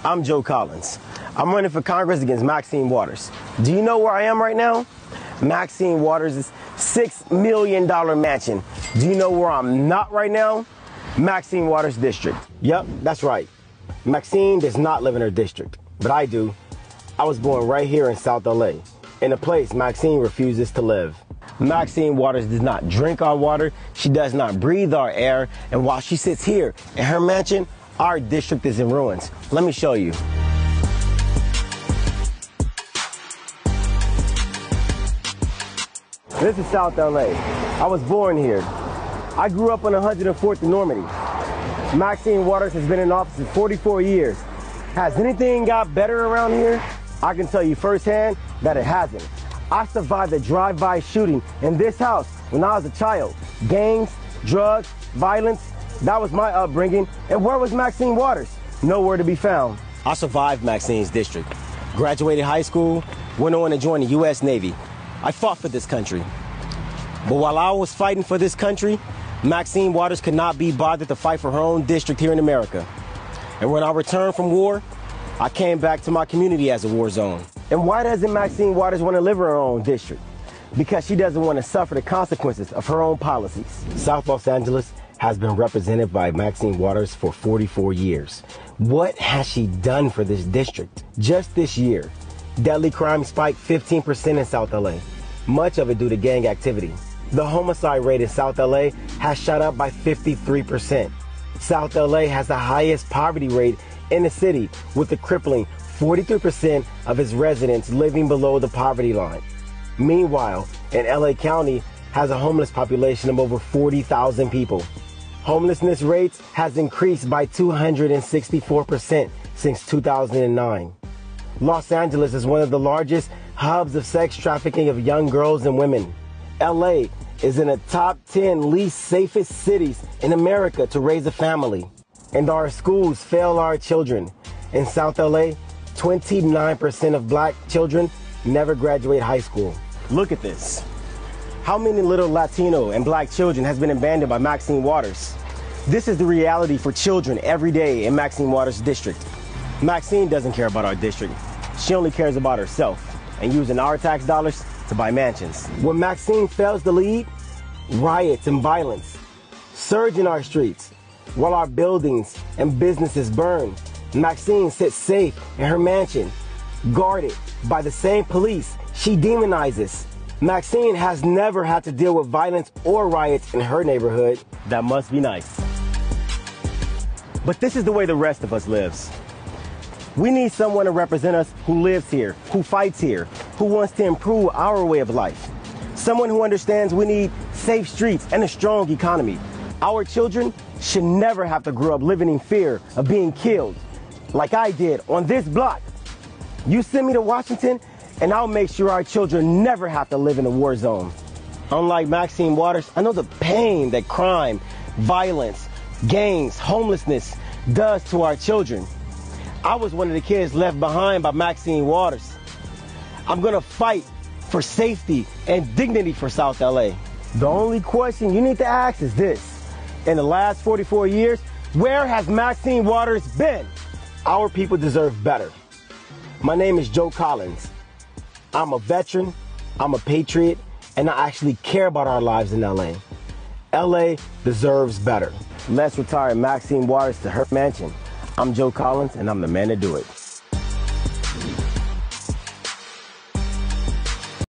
I'm Joe Collins. I'm running for Congress against Maxine Waters. Do you know where I am right now? Maxine Waters' $6 million mansion. Do you know where I'm not right now? Maxine Waters' district. Yep, that's right. Maxine does not live in her district, but I do. I was born right here in South LA, in a place Maxine refuses to live. Maxine Waters does not drink our water, she does not breathe our air, and while she sits here in her mansion, our district is in ruins. Let me show you. This is South LA. I was born here. I grew up on 104th and Normandy. Maxine Waters has been in office for 44 years. Has anything got better around here? I can tell you firsthand that it hasn't. I survived a drive-by shooting in this house when I was a child. Gangs, drugs, violence, that was my upbringing. And where was Maxine Waters? Nowhere to be found. I survived Maxine's district. Graduated high school, went on to join the U.S. Navy. I fought for this country. But while I was fighting for this country, Maxine Waters could not be bothered to fight for her own district here in America. And when I returned from war, I came back to my community as a war zone. And why doesn't Maxine Waters want to live in her own district? Because she doesn't want to suffer the consequences of her own policies. South Los Angeles has been represented by Maxine Waters for 44 years. What has she done for this district? Just this year, deadly crime spiked 15% in South LA, much of it due to gang activity. The homicide rate in South LA has shot up by 53%. South LA has the highest poverty rate in the city, with a crippling 43% of its residents living below the poverty line. Meanwhile, in LA County has a homeless population of over 40,000 people. Homelessness rates has increased by 264% since 2009. Los Angeles is one of the largest hubs of sex trafficking of young girls and women. LA is in the top 10 least safest cities in America to raise a family. And our schools fail our children. In South LA, 29% of black children never graduate high school. Look at this. How many little Latino and black children has been abandoned by Maxine Waters? This is the reality for children every day in Maxine Waters' district. Maxine doesn't care about our district. She only cares about herself and using our tax dollars to buy mansions. When Maxine fails to lead, riots and violence surge in our streets. While our buildings and businesses burn, Maxine sits safe in her mansion, guarded by the same police she demonizes. Maxine has never had to deal with violence or riots in her neighborhood. That must be nice. But this is the way the rest of us lives. We need someone to represent us who lives here, who fights here, who wants to improve our way of life. Someone who understands we need safe streets and a strong economy. Our children should never have to grow up living in fear of being killed, like I did on this block. You send me to Washington, and I'll make sure our children never have to live in a war zone. Unlike Maxine Waters, I know the pain that crime, violence, gangs, homelessness does to our children. I was one of the kids left behind by Maxine Waters. I'm gonna fight for safety and dignity for South LA. The only question you need to ask is this. In the last 44 years, where has Maxine Waters been? Our people deserve better. My name is Joe Collins. I'm a veteran, I'm a patriot, and I actually care about our lives in LA. LA deserves better. Let's retire Maxine Waters to her mansion. I'm Joe Collins, and I'm the man to do it.